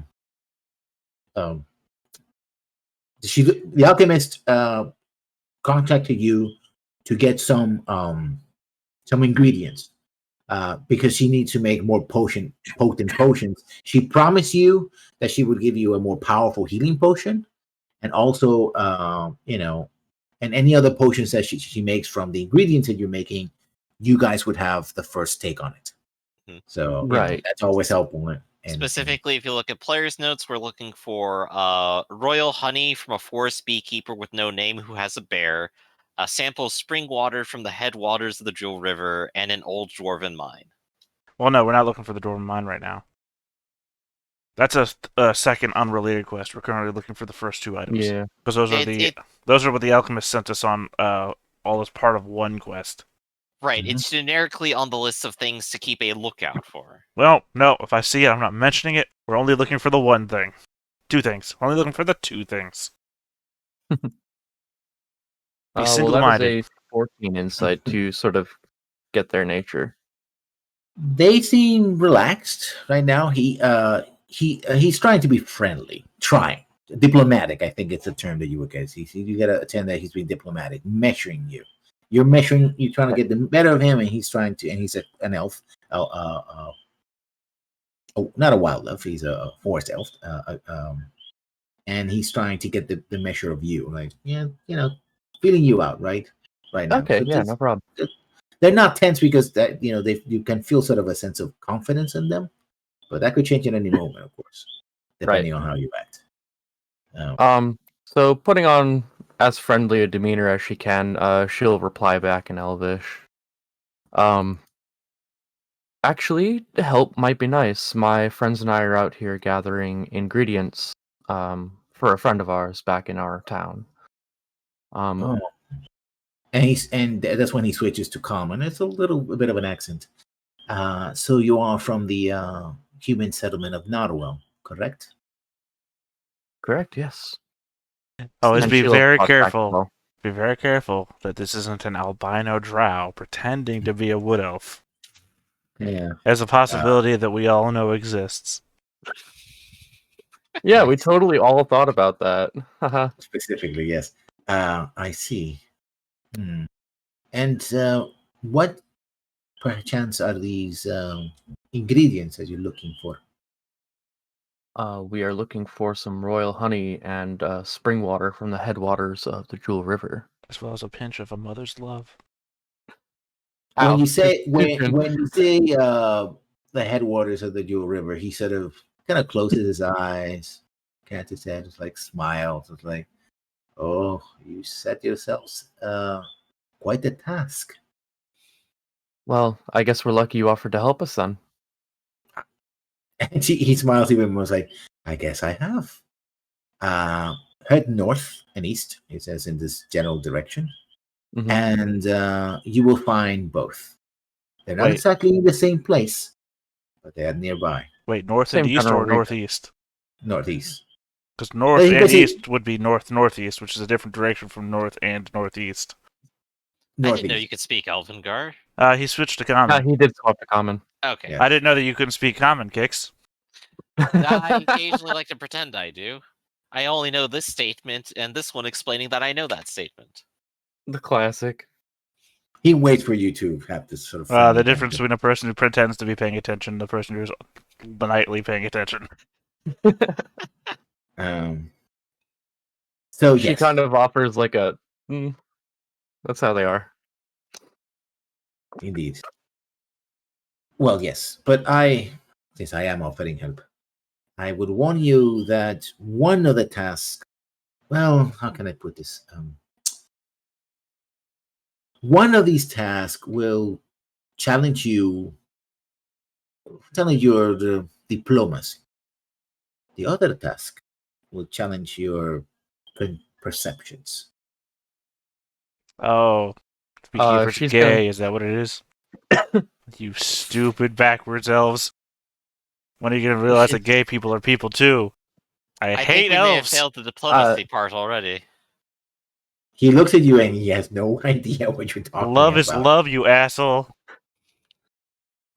alchemist contacted you to get some ingredients because she needs to make more potent potions. She promised you that she would give you a more powerful healing potion, and also and any other potions that she makes from the ingredients that you're making. You guys would have the first take on it. So right, that's always helpful. Specifically, if you look at player's notes, we're looking for royal honey from a forest beekeeper with no name who has a bear, a sample of spring water from the headwaters of the Jewel River, and an old dwarven mine. Well, no, we're not looking for the dwarven mine right now. That's a second unrelated quest. We're currently looking for the first two items. Yeah, because those are what the alchemist sent us on all as part of one quest. Right, it's generically on the list of things to keep a lookout for. Well, no, if I see it, I'm not mentioning it. We're only looking for the one thing. Two things. We're only looking for the two things. Be single-minded. That was a 14 insight to sort of get their nature. They seem relaxed right now. He's trying to be friendly, diplomatic. I think it's a term that you would guess. You got to attend that he's being diplomatic, measuring you. You're trying to get the better of him, and he's trying to. And he's an elf. Not a wild elf. He's a forest elf. And he's trying to get the measure of you, like feeling you out, right now. Okay, so no problem. They're not tense because that you can feel sort of a sense of confidence in them, but that could change at any moment, of course, depending on how you act. So putting on as friendly a demeanor as she can, she'll reply back in Elvish. Actually, help might be nice. My friends and I are out here gathering ingredients for a friend of ours back in our town. And that's when he switches to common. It's a bit of an accent. So you are from the human settlement of Narwhal, correct? Correct, yes. Always And be she'll very talk back careful. as well. Be very careful that this isn't an albino drow pretending to be a wood elf. Yeah. There's a possibility that we all know exists. Yeah, we totally all thought about that. Specifically, yes. I see. And what perchance are these ingredients that you're looking for? We are looking for some royal honey and spring water from the headwaters of the Jewel River. As well as a pinch of a mother's love. When you say the headwaters of the Jewel River, he sort of kind of closes his eyes, cats his head, just like smiles. It's like, oh, you set yourselves quite a task. Well, I guess we're lucky you offered to help us then. And he smiles even more, like, I guess I have. Head north and east, it says, in this general direction. Mhm. And you will find both. They're not exactly in the same place, but they are nearby. Wait, north Same and east general or region. northeast? Northeast. Because north and east would be north-northeast, which is a different direction from north and northeast. I didn't know you could speak Elvengar. He switched to common. He did swap to common. Okay. Yeah. I didn't know that you couldn't speak common, Kix. I occasionally like to pretend I do. I only know this statement and this one explaining that I know that statement. The classic. He waits for you to have this sort of. The difference between a person who pretends to be paying attention and the person who's nightly paying attention. So She yes, kind of offers like a. That's how they are. indeed. Well, yes, but since I am offering help, I would warn you that one of the tasks. Well, how can I put this? One of these tasks will challenge your diplomacy. The other task will challenge your perceptions. Oh, Beekeeper's She's gay. gonna. Is that what it is? You stupid backwards elves. When are you going to realize that gay people are people too? I I hate think we may have elves. failed the diplomacy part already. He looks at you and he has no idea what you're talking Love about. is love, you asshole.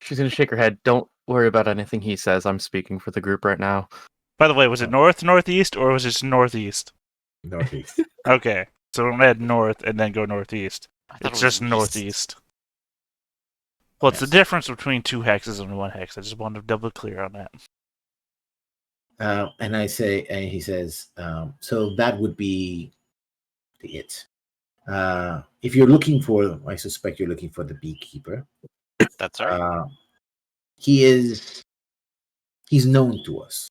She's gonna shake her head. Don't worry about anything he says. I'm speaking for the group right now. By the way, was it north, northeast, or was it just northeast? Northeast. Okay, so don't add north and then go northeast. I thought It's it was just east. northeast. Well, it's the Yes. difference between 2 hexes and 1 hex. I just wanted to double clear on that. And he says, so that would be it. If you're looking for, I suspect you're looking for the beekeeper. That's right. He's known to us,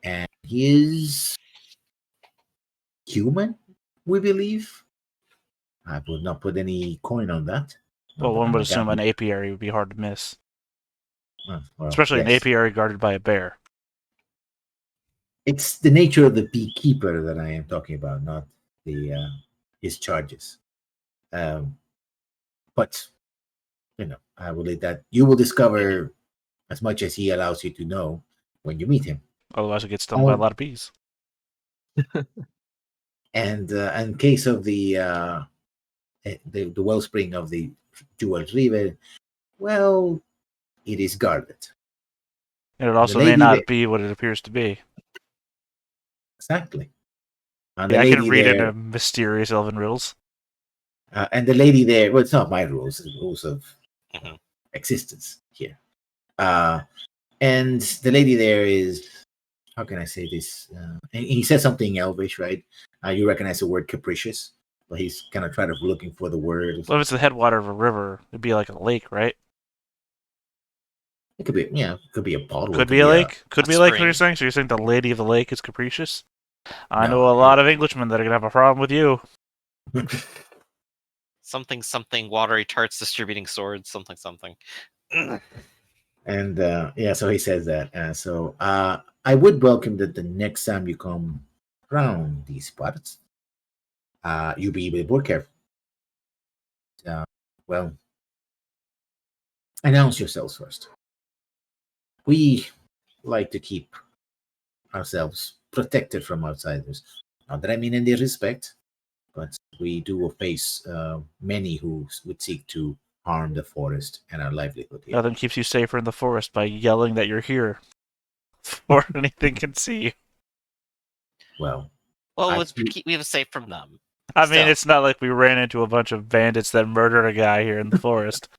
and he is human, we believe. I would not put any coin on that. Well, Not one that would I'm a assume an gambler. apiary would be hard to miss. Well, Especially an yes. apiary guarded by a bear. It's the nature of the beekeeper that I am talking about, not his charges. But I will leave that. You will discover as much as he allows you to know when you meet him. Otherwise, it gets stung by a lot of bees. And in case of the wellspring of the Jewel River, well, it is guarded. And it also The may lady not that- be what it appears to be. Exactly. And Yeah, the I can lady read there, into mysterious elven riddles. and the lady there. Well, it's not my rules; it's the rules of Mhm. existence here. And the lady there is. How can I say this? And he says something Elvish, right? You recognize the word capricious, but he's kind of trying to looking for the word. Well, if it's the headwater of a river, it'd be like a lake, right? It could be, it could be a bottle. Could be a lake. Could a be a lake, what spring. you're saying? So you're saying the lady of the lake is capricious? I No, know a lot of Englishmen that are going to have a problem with you. Something watery tarts distributing swords, something. And so he says that. So I would welcome that the next time you come around these parts, you'll be a bit more careful. Well, announce yourselves first. We like to keep ourselves protected from outsiders. Not that I mean any disrespect, but we do face many who would seek to harm the forest and our livelihood here. Nothing keeps you safer in the forest by yelling that you're here before anything can see you. Well, Well, I- we have a safe from them. I mean, Still. it's not like we ran into a bunch of bandits that murdered a guy here in the forest.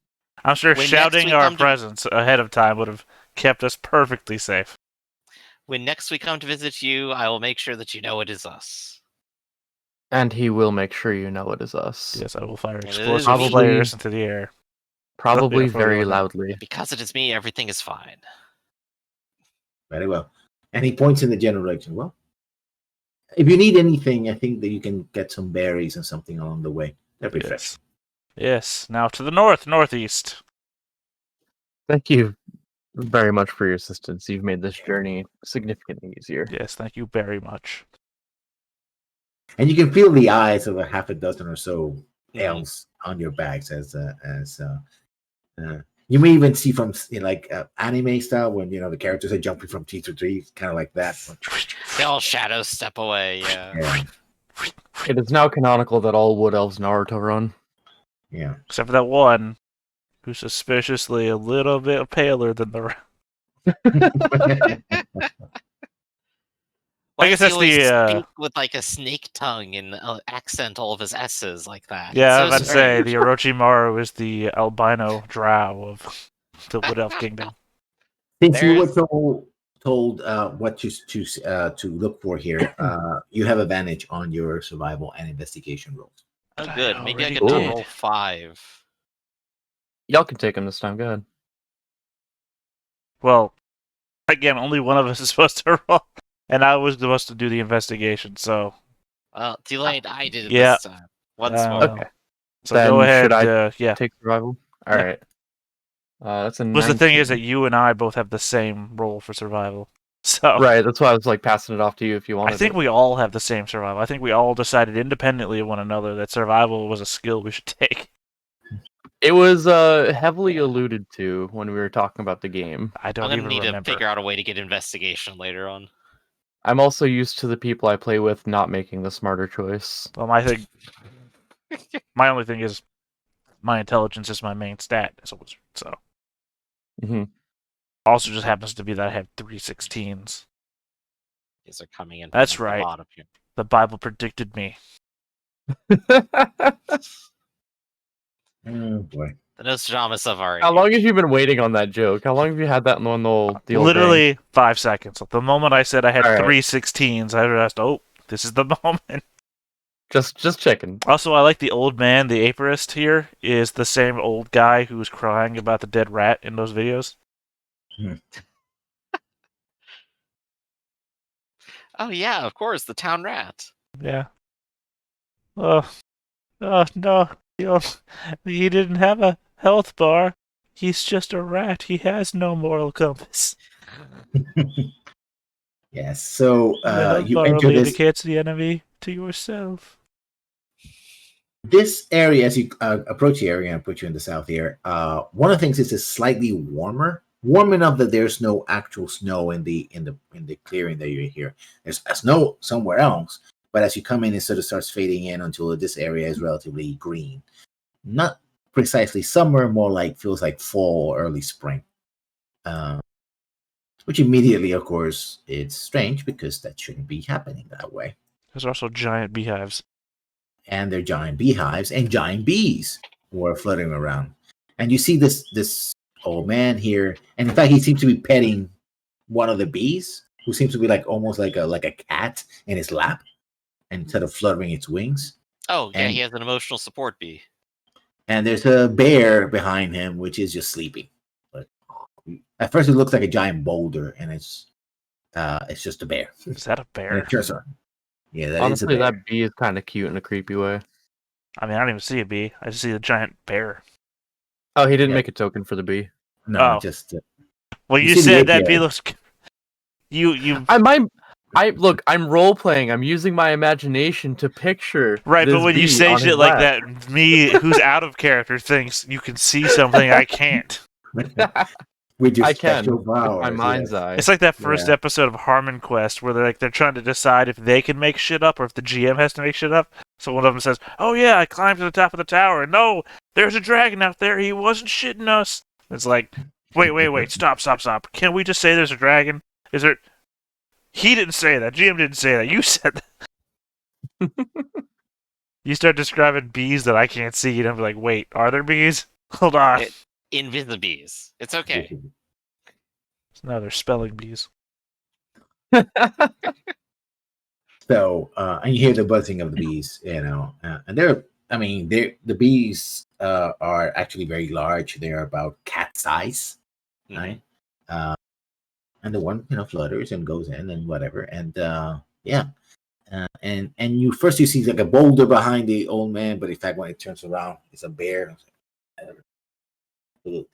I'm sure When next shouting we our come to- presence ahead of time would have kept us perfectly safe. When next we come to visit you, I will make sure that you know it is us. And he will make sure you know it is us. Yes, I will fire It is explosive Probably- flares into the air. Probably Yeah, for very the- loudly. And because it is me, everything is fine. very well. And he points in the general direction. Well, if you need anything, I think that you can get some berries and something along the way. That'd be Yes. Yes. Now to the north, northeast. Thank you very much for your assistance. You've made this journey significantly easier. Yes, thank you very much. And you can feel the eyes of a half a dozen or so Mhm. elves on your backs as you may even see from anime style when the characters are jumping from tree to tree, kind of like that. They all shadows step away. Yeah. Yeah, It is now canonical that all wood elves Naruto run. yeah. Except for that one who's suspiciously a little bit paler than the rest. Why I guess does he that's always the, speak with like a snake tongue and accent all of his S's like that? Yeah, I It's was about so to say, strange. the Orochimaru is the albino drow of the Wood Elf Kingdom. Since you were There's- told what to look for here, you have advantage on your survival and investigation rolls. Oh, But I good. Maybe I already could did. roll 5. Y'all can take him this time. Go ahead. Well, again, only one of us is supposed to roll, and I was supposed to do the investigation. So Well, too late. I did it Yeah. this time. Once more. Okay. so Then go ahead. should I yeah. Take survival. All Yeah. right. That's a. Because the thing is that 19. you and I both have the same roll for survival. So Right. That's why I was like passing it off to you if you wanted. I think it. we all have the same survival. I think we all decided independently of one another that survival was a skill we should take. It was heavily alluded to when we were talking about the game. I I'm don't gonna even need remember. to figure out a way to get investigation later on. I'm also used to the people I play with not making the smarter choice. Well, my only thing is my intelligence is my main stat as a wizard. So hmm also just happens to be that I have 3 16s. These are coming in. That's from like right. The bottom here. The Bible predicted me. Oh boy. The Nostradamus of our How age. long have you been waiting on that joke? How long have you had that on the old thing? Literally 5 seconds. The moment I said I had All right. 3 16s, I realized, oh, this is the moment. Just checking. Also, I like the old man, the apiarist here, is the same old guy who was crying about the dead rat in those videos. Oh yeah, of course, the town rat. Yeah. Oh no. He didn't have a health bar. He's just a rat. He has no moral compass. Yes. So The health you bar enter only this indicates the enemy to yourself. area as you approach the area and put you in the south here. One of the things is it's slightly warm enough that there's no actual snow in the clearing that you're here. There's snow somewhere else, but as you come in, it sort of starts fading in until this area is relatively green. Not precisely summer, more like feels like fall or early spring. Which immediately, of course, it's strange because that shouldn't be happening that way. There's also giant beehives. And they're giant beehives and giant bees who are fluttering around. And you see this old man here, and in fact, he seems to be petting one of the bees, who seems to be almost like a cat in his lap, and sort of fluttering its wings. Oh yeah, And- he has an emotional support bee. And there's a bear behind him, which is just sleeping. But at first, it looks like a giant boulder, and it's just a bear. Is that a bear? Sure, sir. Yeah, that Honestly, is a bear. that bee is kind of cute in a creepy way. I mean, I don't even see a bee. I just see a giant bear. Oh, he didn't Yeah. make a token for the bee. No, Oh. just Well, You you see the said that API. bee looks. You Look, I'm role playing. I'm using my imagination to picture. right, but this when you bee say on shit his like lap. that, me, who's out of character, thinks you can see something I can't. with your I can special with my powers, mind's yes. eye. It's like that first Yeah. episode of Harmon Quest where they're trying to decide if they can make shit up or if the GM has to make shit up. So one of them says, "Oh yeah, I climbed to the top of the tower, and no, there's a dragon out there. He wasn't shitting us." It's like, wait, stop. Can we just say there's a dragon? Is there? He didn't say that. GM didn't say that. You said that. You start describing bees that I can't see, and I'm like, wait, are there bees? Hold on. Invisibees. It's okay. No, they're spelling bees. So, and you hear the buzzing of the bees, and the bees are actually very large. They're about cat size, Mhm. right? And the one, flutters and goes in and whatever, and and you see like a boulder behind the old man, but in fact, when it turns around, it's a bear. You're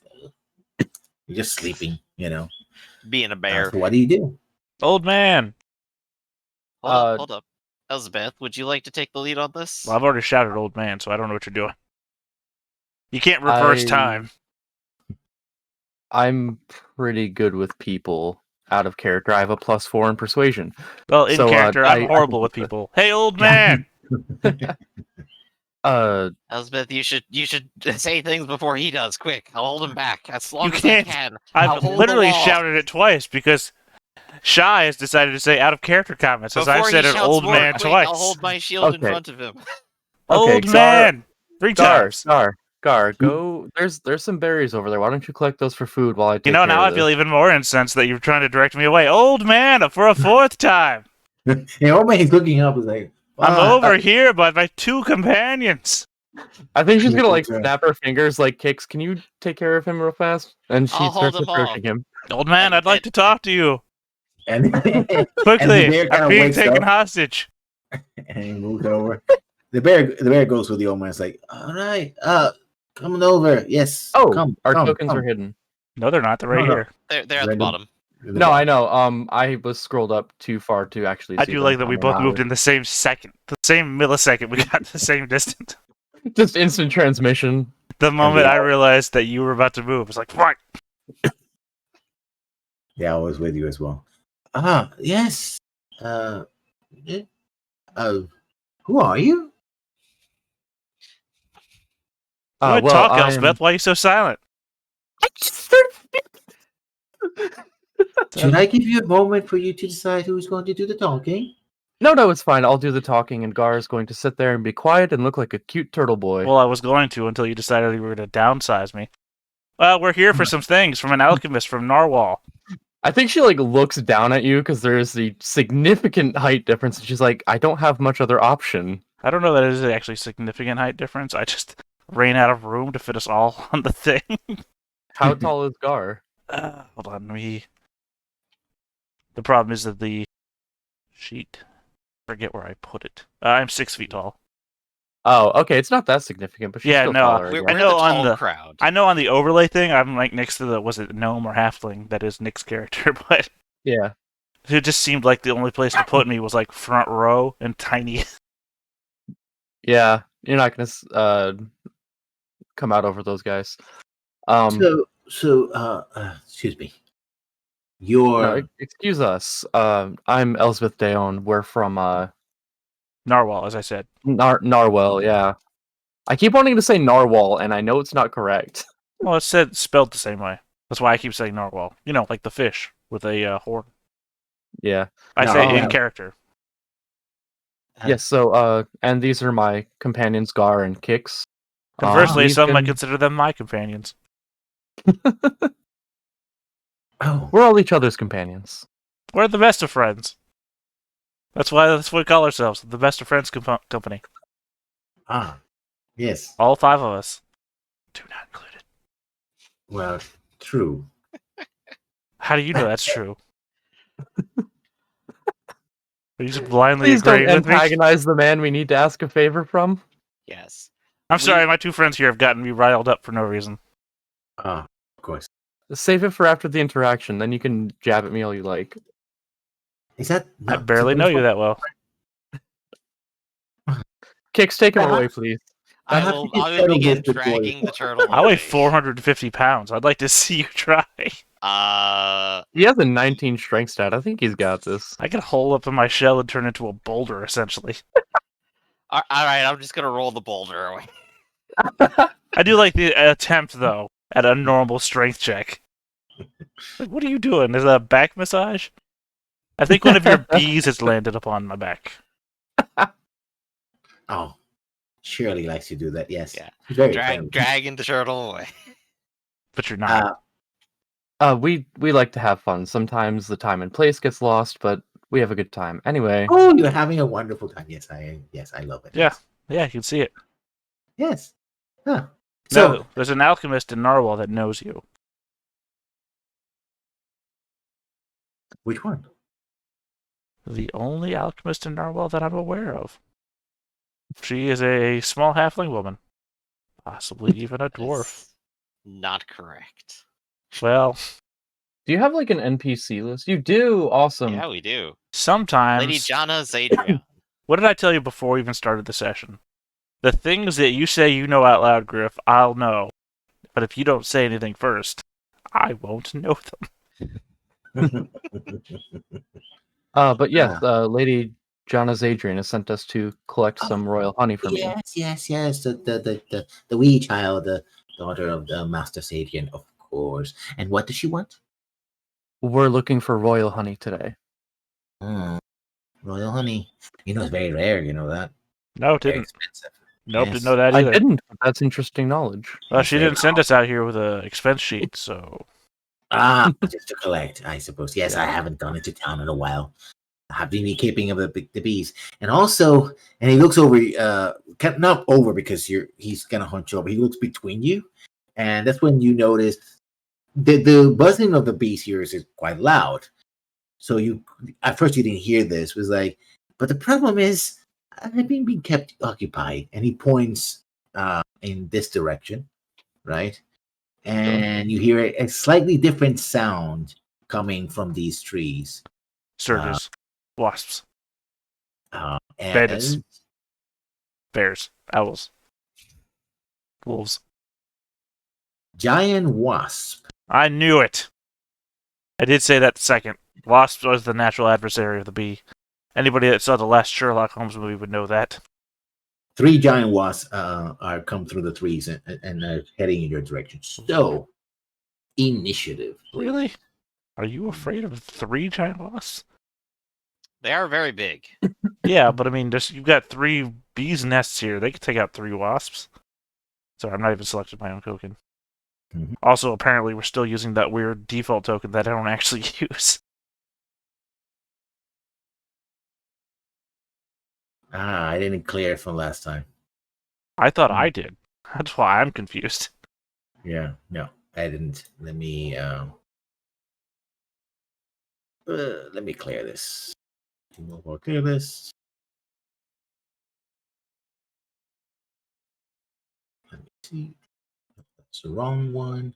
just sleeping, Being a bear. So what do you do? Old man. Hold up. Elizabeth, would you like to take the lead on this? Well, I've already shouted old man, so I don't know what you're doing. You can't reverse time. I'm pretty good with people out of character. I have a +4 in persuasion. Well, in So, character, I'm I horrible can with do that. people. Hey, old man! Elizabeth, you should say things before he does. Quick, I'll hold him back as long You as can't. I can. I'll I've hold the literally wall. shouted it twice because Shy has decided to say out of character comments as I've Before said he an shouts old more, man quick, twice. I'll hold my shield in Okay. front of him. Old Czar- man! 3 Czar, times. Czar, Gar, go. There's some berries over there. Why don't you collect those for food while I take care Now of I this? feel even more incensed that you're trying to direct me away. Old man, for a fourth time. And old man, he's looking up, is like, I'm "Ah, over here by my two companions. I think she's gonna like Okay. snap her fingers like Kix. Can you take care of him real fast? And she I'll hold starts him approaching him. Old man, I'd like to talk to you. And, and the Quickly, bear kind I'm of being wakes taken up hostage. and he moves over. The bear goes with the old man. It's like, all right, coming over. Yes. Oh, come, our come, tokens come. are hidden. No, they're not. They're right No. here. They're at the Random- bottom. No, I know. I was scrolled up too far to actually I see do them. like that I we mean, both I moved was- in the same second. The same millisecond. We got the same distance. Just instant transmission. The moment we I all- realized that you were about to move, I was like, what? Yeah, I was with you as well. Yes. Uh, who are you? What Well, talk, I'm... Elspeth? Why are you so silent? Should I give you a moment for you to decide who's going to do the talking? No, it's fine. I'll do the talking, and Gar is going to sit there and be quiet and look like a cute turtle boy. Well, I was going to until you decided you were going to downsize me. Well, we're here for some things from an alchemist from Narwhal. I think she like looks down at you because there's the significant height difference, and she's like, "I don't have much other option." I don't know that it is actually significant height difference. I just ran out of room to fit us all on the thing. How tall is Gar? Hold on, The problem is that the sheet. Forget where I put it. I'm 6 feet tall. Oh, okay. It's not that significant, but she's Yeah, still no, taller. We're, I we're guess. know the on tall the- crowd. I know on the overlay thing, I'm like next to was it gnome or halfling? That is Nick's character, but Yeah. it just seemed like the only place to put me was like front row and tiny. Yeah, you're not gonna come out over those guys. Excuse me. You're No, excuse us. I'm Elsbeth Dayon. We're from Narwhal, as I said. Narwhal. Yeah, I keep wanting to say Narwhal, and I know it's not correct. Well, it's spelled the same way. That's why I keep saying Narwhal. You know, like the fish with a horn. Yeah. I No, say oh, in yeah. character. Yes. So, and these are my companions, Gar and Kix. Conversely, We've some might been- consider them my companions. oh, We're all each other's companions. We're the best of friends. That's what we call ourselves, the best of friends company. yes. All 5 of us. 2 not included. Well, true. How do you know that's true? Are you just blindly Please don't agreeing with me? antagonize the man we need to ask a favor from. Yes. I'm sorry, my 2 friends here have gotten me riled up for no reason. Of course. Save it for after the interaction, then you can jab at me all you like. Is that? I barely know you that well. Kix, take him Uh-huh. away, please. I have to get I will settled begin with the boy. dragging the turtle. I weigh away. 450 pounds. I'd like to see you try. He has a 19 strength stat. I think he's got this. I could hole up in my shell and turn into a boulder, essentially. All right, I'm just gonna roll the boulder away. I do like the attempt, though, at a normal strength check. Like, what are you doing? Is that a back massage? I think one of your bees has landed upon my back. Oh, Shirley likes to do that. Yes. Yeah. She's very friendly. Dragging the turtle away. But you're not. We like to have fun. Sometimes the time and place gets lost, but we have a good time. Anyway, Oh, you're having a wonderful time. Yes, I love it. Yeah. Yeah, you can see it. Yes. Huh. So, No, there's an alchemist in Narwhal that knows you. which one? The only alchemist in Narwhal that I'm aware of. She is a small halfling woman. Possibly even a dwarf. That's not correct. Well, do you have like an NPC list? You do. Awesome. Yeah, we do. sometimes... Lady Jana Zadria. What did I tell you before we even started the session? The things that you say you know out loud, Griff, I'll know. But if you don't say anything first, I won't know them. But yes, Lady Jana Zadrian has sent us to collect some royal honey from you. yes. The wee child, the daughter of the Master Sadian, of course. And what does she want? We're looking for royal honey today. Royal honey. You know, it's very rare. You know that. No, it Very didn't. expensive. Nope, Yes. didn't know that I either. didn't, but that's interesting knowledge. Well, she Yes, didn't send us out here with a expense sheet, so Just to collect, I suppose. Yes, I haven't gone into town in a while. I have been keeping up with the bees, and also, and he looks over, not over because he's gonna hunch over. He looks between you, and that's when you notice the buzzing of the bees here is quite loud. So you, at first, you didn't hear this. It was like, but the problem is, I've been being kept occupied, and he points in this direction, right? And you hear a slightly different sound coming from these trees. surges, wasps, Bandits. And bears, owls, wolves. giant wasp. I knew it. I did say that second. Wasp was the natural adversary of the bee. Anybody that saw the last Sherlock Holmes movie would know that. 3 giant wasps are come through the trees and are heading in your direction. So, initiative. Really? Are you afraid of 3 giant wasps? They are very big. Yeah, but I mean, you've got 3 bees' nests here. They could take out 3 wasps. Sorry, I'm not even selecting my own token. Mhm. Also, apparently, we're still using that weird default token that I don't actually use. I didn't clear it from last time. I thought I did. That's why I'm confused. Yeah, no, I didn't. Let me clear this. We'll clear this. Let me see. That's the wrong one.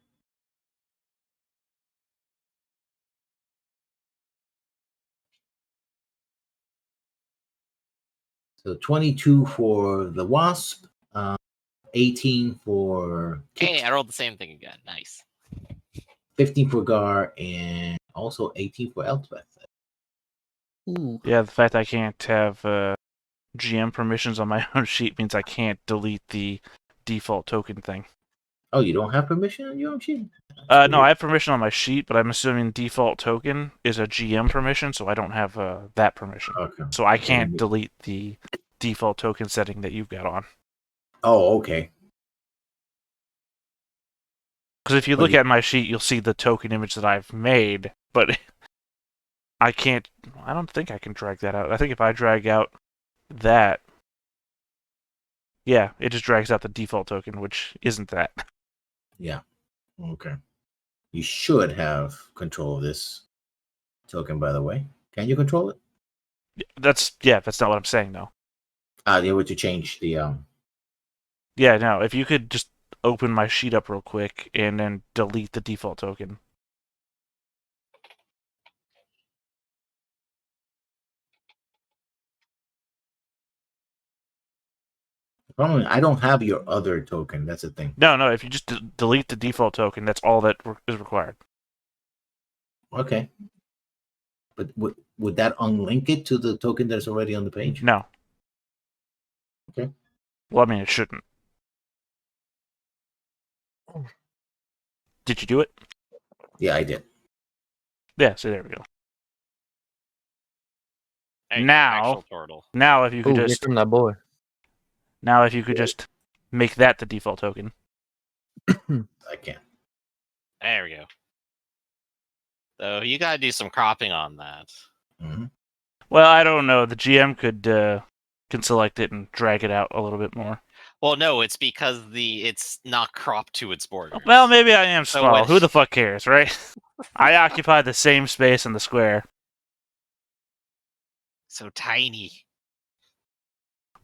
So 22 for the wasp, 18 for Hey, I rolled the same thing again. Nice. 15 for Gar, and also 18 for Elspeth. Ooh. Yeah, the fact I can't have GM permissions on my own sheet means I can't delete the default token thing. Oh, you don't have permission on your own sheet? No, I have permission on my sheet, but I'm assuming default token is a GM permission, so I don't have that permission. Okay. So I can't delete the default token setting that you've got on. Oh, okay. Because if you But look you- at my sheet, you'll see the token image that I've made, but I can't. I don't think I can drag that out. I think if I drag out that, yeah, it just drags out the default token, which isn't that. Yeah. Okay. You should have control of this token, by the way. Can you control it? That's not what I'm saying, though. They were to change the Yeah, no, if you could just open my sheet up real quick and then delete the default token. problem. I don't have your other token. That's the thing. No, if you just delete the default token, that's all that is required. Okay. But would that unlink it to the token that's already on the page? No. Okay. Well, I mean, it shouldn't. Did you do it? Yeah, I did. Yeah, so there we go. Hey, Now- actual turtle. Now, if you Ooh, could here just from that boy. make that the default token. I can. There we go. So you gotta do some cropping on that. Mhm. Well, I don't know. The GM can select it and drag it out a little bit more. Well, no, it's because it's not cropped to its borders. Well, maybe I am So small. what- Who the fuck cares, right? I occupy the same space in the square. So tiny.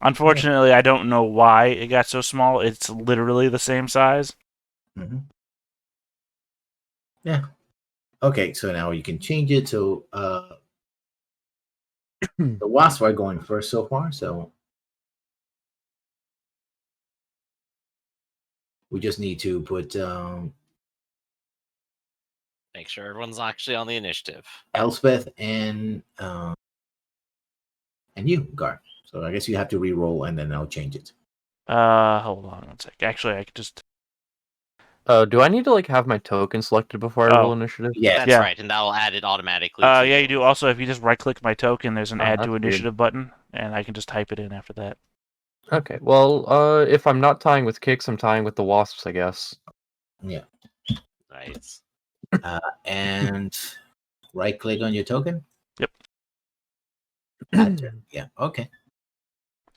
Unfortunately, I don't know why it got so small. It's literally the same size. Mhm. Yeah. Okay, so now you can change it to the wasps are going first so far, so we just need to put Make sure everyone's actually on the initiative. Elspeth and you, Gar. So I guess you have to re-roll and then I'll change it. Hold on one sec. Actually, I could just. Do I need to have my token selected before I roll Oh. initiative? Yeah. That's Yeah. right, and that'll add it automatically. Yeah, to you do. Also, if you just right-click my token, there's an Oh, Add that's to weird. Initiative button, and I can just type it in after that. Okay, well, if I'm not tying with kicks, I'm tying with the wasps, I guess. Yeah. Nice. And right click on your token. Yep. Pattern. Yeah. Okay.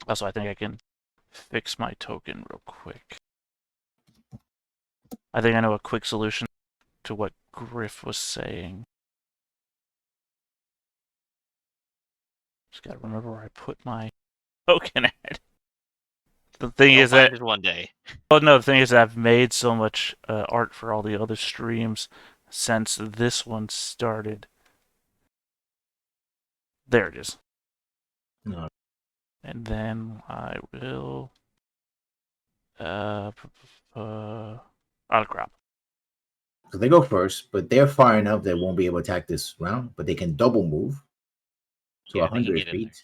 Also, I think I can fix my token real quick. I think I know a quick solution to what Griff was saying. Just gotta remember where I put my token at. The thing You'll is that, find it one day. oh no, the thing is that I've made so much art for all the other streams since this one started. There it is. No. And then I will autocrop. So they go first, but they're far enough they won't be able to attack this round, but they can double move. So Yeah, they can 100 get in there. feet.